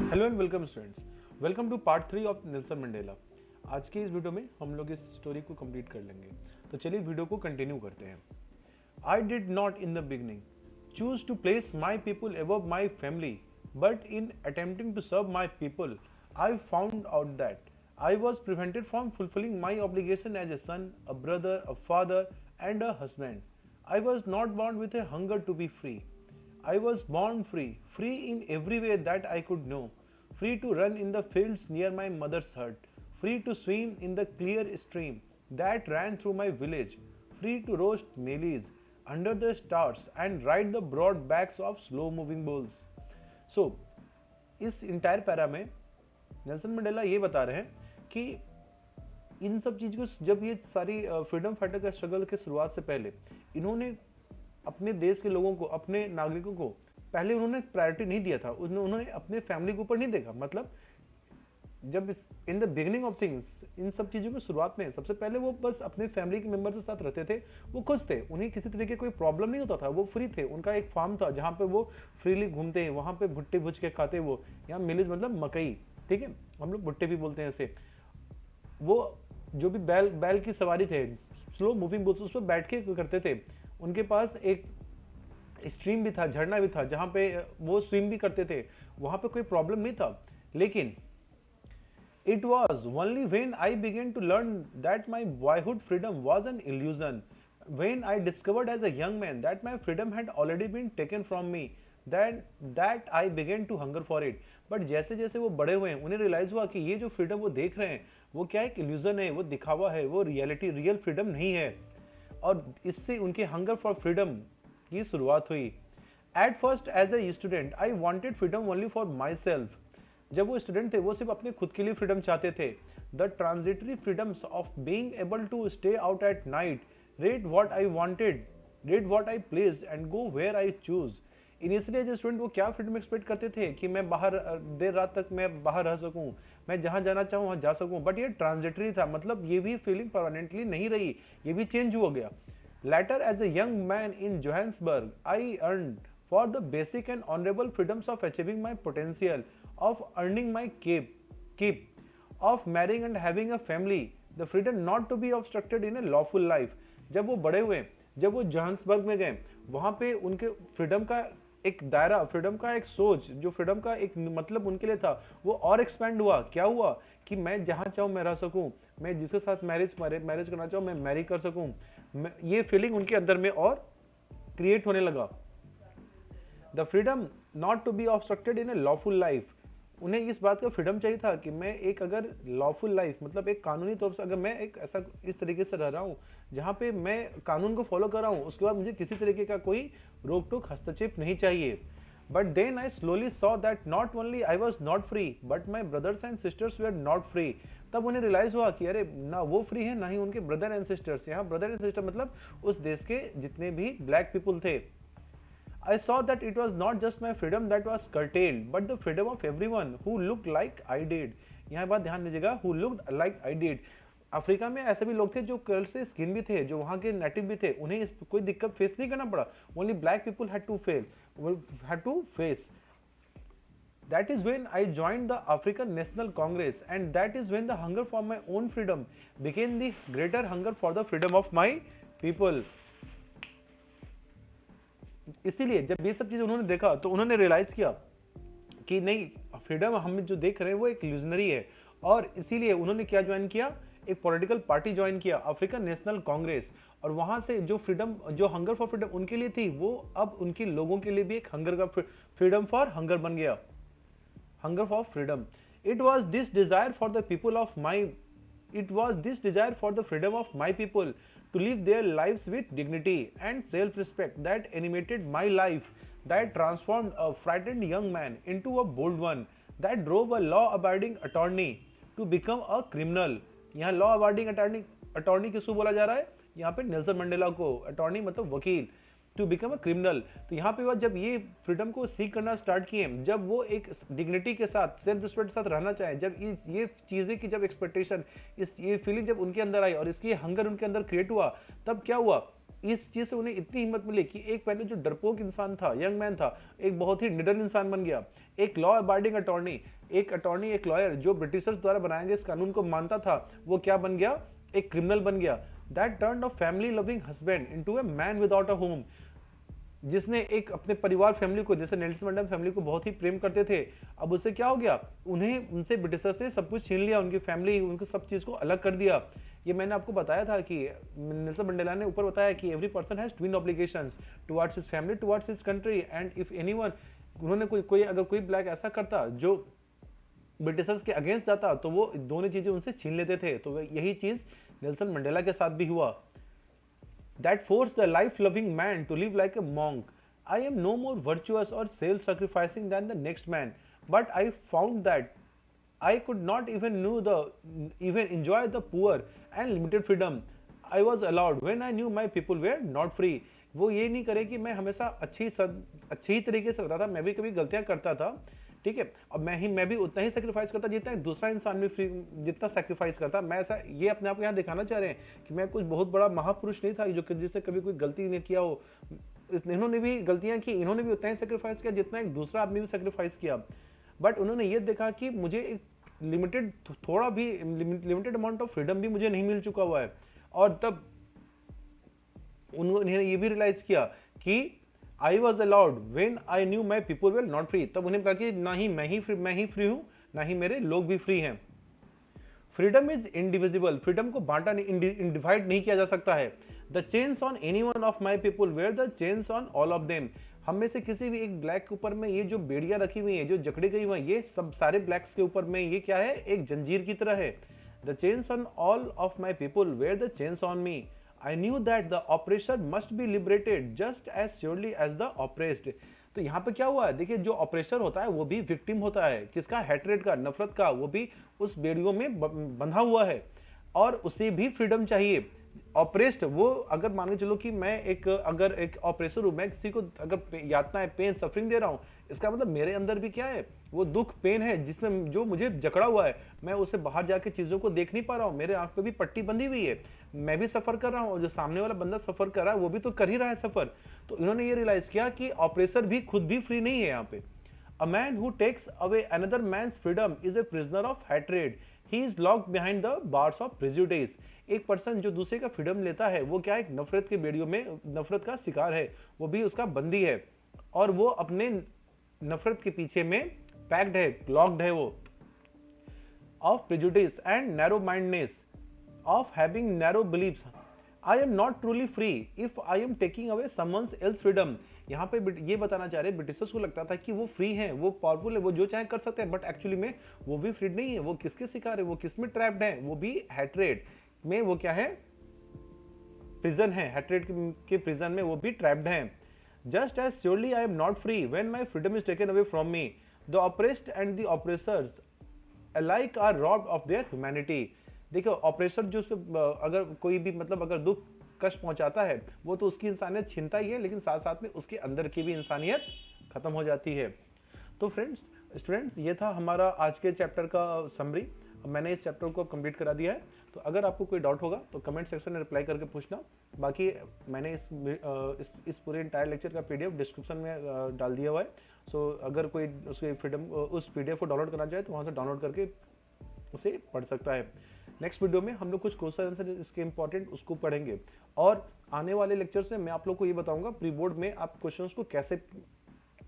Hello and welcome students, welcome to part 3 of Nelson Mandela. आज की इस video में हम लोग इस स्टोरी को कंप्लीट कर लेंगे, तो चलिए वीडियो को कंटिन्यू करते हैं। I did not in the beginning choose to place my people above my family, but in attempting to serve my people I found out that I was prevented from fulfilling my obligation as a son, a brother, a father, and a husband. I was not born with a hunger to be free. I was born free, free in every way that I could know, free to run in the fields near my mother's hut, free to swim in the clear stream that ran through my village, free to roast maize under the stars and ride the broad backs of slow moving bulls. So, इस entire para में Nelson Mandela ये बता रहे हैं कि इन सब चीज को जब ये सारी फ्रीडम फाइटर का स्ट्रगल के शुरुआत से पहले इन्होंने अपने देश के लोगों को, अपने नागरिकों को पहले उन्होंने प्रायोरिटी नहीं दिया था। उन्होंने अपने फैमिली के ऊपर नहीं देखा। मतलब जब in the beginning of things, इन सब चीज़ों की शुरुआत में सबसे पहले वो बस अपने फैमिली के मेंबर के साथ रहते थे। वो खुश थे, उन्हें किसी तरीके कोई प्रॉब्लम नहीं होता था, वो फ्री थे। उनका एक फार्म था जहाँ पे वो फ्रीली घूमते हैं, वहाँ पे भुट्टे भुज के खाते। वो यहाँ मिलेज मतलब मकई, ठीक है, हम लोग भुट्टे भी बोलते हैं ऐसे। वो जो भी बैल की सवारी थे, स्लो मूविंग बोट्स, उस पर बैठ के करते थे। उनके पास एक स्ट्रीम भी था, झरना भी था, जहां पे वो स्विम भी करते थे। वहां पे कोई प्रॉब्लम नहीं था। लेकिन it was only when I began to learn that my boyhood freedom was an illusion, when I discovered as a young man that my freedom had already been taken from me, that I began to hunger for it. But जैसे जैसे वो बड़े हुए, उन्हें realise हुआ कि ये जो फ्रीडम वो देख रहे हैं वो क्या एक इल्यूजन है, वो दिखावा है, वो रियल फ्रीडम नहीं है। और इससे उनके हंगर फॉर फ्रीडम की शुरुआत हुई। At first as a student I wanted freedom only for myself. जब वो स्टूडेंट थे वो सिर्फ अपने खुद के लिए फ्रीडम चाहते थे। The transitory freedoms of being able to stay out at night, read what I wanted, read what I please and go where I choose. Initially as student वो क्या फ्रीडम एक्सपेक्ट करते थे कि मैं बाहर देर रात तक मैं बाहर रह सकूं, मैं जहां जाना चाहूं वहां जा सकूं। बट ये ट्रांजिटरी था, मतलब ये भी फीलिंग परमानेंटली नहीं रही, ये भी चेंज हो गया। Later, as a young man in Johannesburg, I earned for the basic and honorable freedoms of achieving my potential, of earning my keep, of marrying and having a family, the freedom not to be obstructed in a lawful life. जब वो बड़े हुए, जब वो Johannesburg में गए, वहाँ पे उनके फ्रीडम का एक दायरा, फ्रीडम का एक सोच, जो फ्रीडम का एक मतलब उनके लिए था, वो और एक्सपैंड हुआ। क्या हुआ कि मैं जहाँ चाहूँ मैं रह सकूँ, मैं जिसके साथ मैरिज करना चाहूँ मैं मैरी कर सकूँ। ये फीलिंग उनके अंदर में और क्रिएट होने लगा। The freedom not to be obstructed in a lawful life. उन्हें इस बात का फ्रीडम चाहिए था कि मैं एक अगर लॉफुल लाइफ, मतलब एक कानूनी तौर से अगर मैं एक ऐसा इस तरीके से रह रहा हूँ जहाँ पे मैं कानून को फॉलो कर रहा हूँ, उसके बाद मुझे किसी तरीके का कोई रोक टोक हस्तक्षेप नहीं चाहिए। But then I slowly saw that not only I was not free but my brothers and sisters were not free. तब उन्हें रियलाइज हुआ कि अरे ना वो फ्री है ना ही उनके ब्रदर एंड सिस्टर्स। यहाँ ब्रदर एंड सिस्टर मतलब उस देश के जितने भी ब्लैक पीपल थे। I saw that it was not just my freedom that was curtailed, but the freedom of everyone who looked like I did. यहाँ बात ध्यान दीजिएगा, who looked like I did. Africa में ऐसे भी लोग थे जो कर्ल से स्किन भी थे, जो वहाँ के नेटिव भी थे, उन्हें कोई दिक्कत फेस नहीं करना पड़ा। Only black people had to face. That is when I joined the African National Congress, and that is when the hunger for my own freedom became the greater hunger for the freedom of my people. इसीलिए जब ये सब चीज उन्होंने देखा तो उन्होंने realise किया कि नहीं, फ्रीडम हम जो देख रहे हैं वो एक इल्यूजनरी है। और इसीलिए उन्होंने क्या ज्वाइन किया, एक पॉलिटिकल पार्टी ज्वाइन किया, अफ्रीकन नेशनल कांग्रेस। और वहां से जो फ्रीडम, जो हंगर फॉर फ्रीडम उनके लिए थी, वो अब उनके लोगों के लिए भी एक हंगर का फ्रीडम फॉर हंगर बन गया, hunger for freedom. It was this desire for the people of my It was this desire for the freedom of my people to live their lives with dignity and self-respect that animated my life, that transformed a frightened young man into a bold one, that drove a law-abiding attorney to become a criminal. यहाँ law-abiding attorney किसको बोला जा रहा है? यहाँ पे Nelson Mandela को। Attorney मतलब वकील। To become a criminal. तो यहाँ पे जब ये फ्रीडम को सीख करना स्टार्ट किए, जब वो एक डिग्निटी के साथ, सेल्फ रिस्पेक्ट के साथ रहना चाहे, जब ये चीज़ें की जब एक्सपेक्टेशन, ये फीलिंग जब उनके अंदर आई और इसकी हंगर उनके अंदर क्रिएट हुआ, तब क्या हुआ, इस चीज़ से उन्हें इतनी हिम्मत मिली कि एक पहले जो डरपोक इंसान था, यंग मैन था, एक बहुत ही निडर इंसान बन गया। एक लॉ अबाइडिंग अटॉर्नी, एक अटॉर्नी, एक लॉयर जो ब्रिटिशर्स द्वारा बनाए गए इस कानून को मानता था, वो क्या बन गया, एक क्रिमिनल बन गया। That turned a family loving husband into a man without a home, जिसने एक अपने परिवार फैमिली को, जैसे नेल्सन मंडेला फैमिली को बहुत ही प्रेम करते थे, अब उससे क्या हो गया, उन्हें उनसे ब्रिटिशर्स ने सब कुछ छीन लिया, उनकी फैमिली, उनको सब चीज को अलग कर दिया। ये मैंने आपको बताया था कि नेल्सन मंडेला ने ऊपर बताया कि every person has twin obligations towards his family, towards his country, and if anyone, उन्होंने कोई अगर कोई ब्लैक ऐसा करता जो ब्रिटिशर्स के अगेंस्ट जाता तो वो दोनों चीजें उनसे छीन लेते थे। तो यही चीज नेल्सन मंडेला के साथ भी हुआ। That forced the life-loving man to live like a monk. I am no more virtuous or self-sacrificing than the next man, but I found that I could not even enjoy the poor and limited freedom I was allowed when I knew my people were not free. वो ये नहीं करे कि मैं हमेशा अच्छी तरीके से रहता था, मैं भी कभी गलतियां करता था, ठीक है, अब मैं भी उतना ही सेक्रीफाइस करता जितना एक दूसरा इंसान भी फ्री जितना सेक्रीफाइस करता। मैं ऐसा ये अपने आप को यहाँ दिखाना चाह रहे हैं कि मैं कुछ बहुत बड़ा महापुरुष नहीं था जो जिसने कभी कोई गलती नहीं किया हो। इन्होंने भी गलतियां की, इन्होंने भी उतना ही सेक्रीफाइस किया जितना एक दूसरा आदमी भी सेक्रीफाइस किया, बट उन्होंने ये देखा कि मुझे एक लिमिटेड अमाउंट ऑफ फ्रीडम भी मुझे नहीं मिल चुका हुआ है। और तब उन्होंने ये भी रियलाइज किया कि I was allowed when I knew my people were not free. तब उन्हें कहा कि ना ही मैं ही फ्री हूं, ना ही मेरे लोग भी फ्री हैं। फ्रीडम इज इंडिविजिबल, फ्रीडम को बांटा नहीं, डिवाइड नहीं किया जा सकता है। The chains on any one of my people were the chains on all of them, हम में से किसी भी एक ब्लैक के ऊपर में ये जो बेड़ियां रखी हुई हैं, जो जकड़ी गई हुई हैं, ये सब सारे ब्लैक्स के ऊपर में ये क्या है, एक जंजीर की तरह है। The chains on all of my people were the chains on me, I knew that the oppressor must be liberated just as surely as the oppressed. तो यहाँ पे क्या हुआ है, देखिए जो ऑपरेसर होता है वो भी विक्टिम होता है, किसका, हेट्रेड का, नफरत का, वो भी उस बेड़ियों में बंधा हुआ है और उसे भी फ्रीडम चाहिए। ऑपरेस्ड, वो अगर मान के चलो कि मैं अगर एक ऑपरेसर हूं, मैं किसी को अगर यातना है, पेन, सफरिंग दे रहा हूं, इसका मतलब मेरे अंदर भी क्या है, वो दुख, पेन है जिसमें जो मुझे जकड़ा हुआ है, मैं उसे बाहर जाके चीजों को देख नहीं पा रहा हूं, मेरे आंख पे भी पट्टी बंधी हुई है, मैं भी सफर कर रहा हूं और जो सामने वाला बंदा सफर कर रहा है वो भी तो कर ही रहा है सफर। तो इन्होंने ये रियलाइज किया कि ऑपरेसर भी खुद भी फ्री नहीं है यहाँ पे। A man who takes away another man's freedom is a prisoner of hatred, he is locked behind the bars of prejudice. एक पर्सन जो दूसरे का फ्रीडम लेता है वो क्या, एक नफरत के बेड़ियों में नफरत का शिकार है, वो भी उसका बंदी है और वो अपने नफरत के पीछे में पैक्ड है, लॉक्ड है वो। Of prejudice and narrow mindness, of having narrow beliefs, I am not truly free if I am taking away someone's else freedom. यहाँ पे ये बताना चाह रहे हैं, ब्रिटिशर्स को लगता था कि वो फ्री हैं, वो पावरफुल है, वो जो चाहे कर सकते हैं, बट एक्चुअली में वो भी फ्री नहीं है। वो किसके शिकार है, वो किस में ट्रैप्ड है, वो भी हैट्रेड में, वो क्या है, प्रिजन है, हैट्रेड के प्रिजन में वो भी ट्रैप्ड है। Just as surely I am not free when my freedom is taken away from me, the oppressed and the oppressors alike are robbed of their humanity. देखो ऑपरेसर जो अगर कोई भी मतलब अगर दुख कष्ट पहुंचाता है वो तो उसकी इंसानियत छीनता ही है, लेकिन साथ साथ में उसके अंदर की भी इंसानियत खत्म हो जाती है। तो स्टूडेंट्स ये था हमारा आज के चैप्टर का समरी। मैंने इस चैप्टर को कंप्लीट करा दिया है, तो अगर आपको कोई डाउट होगा तो कमेंट सेक्शन में रिप्लाई करके पूछना। बाकी मैंने इस पूरे इंटायर लेक्चर का पीडीएफ डिस्क्रिप्शन में डाल दिया हुआ है। सो अगर कोई उस पीडीएफ को डाउनलोड करना चाहे तो वहाँ से डाउनलोड करके उसे पढ़ सकता है। नेक्स्ट वीडियो में हम लोग कुछ क्वेश्चन आंसर इसके इंपॉर्टेंट उसको पढ़ेंगे, और आने वाले लेक्चर्स में मैं आप लोग को ये बताऊंगा प्री बोर्ड में आप क्वेश्चंस को कैसे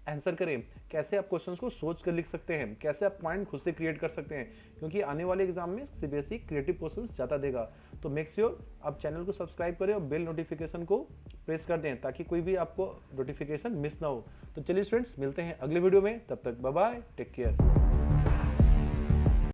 आंसर करें, कैसे आप क्वेश्चंस को सोच कर लिख सकते हैं, कैसे आप पॉइंट खुद से क्रिएट कर सकते हैं, क्योंकि आने वाले एग्जाम में सीबीएसई क्रिएटिव क्वेश्चंस ज़्यादा देगा। तो मेक श्योर आप चैनल को सब्सक्राइब करें और बेल नोटिफिकेशन को प्रेस कर दें ताकि कोई भी आपको नोटिफिकेशन मिस ना हो। तो चलिए स्टूडेंट्स मिलते हैं अगले वीडियो में, तब तक बाय बाय, टेक केयर।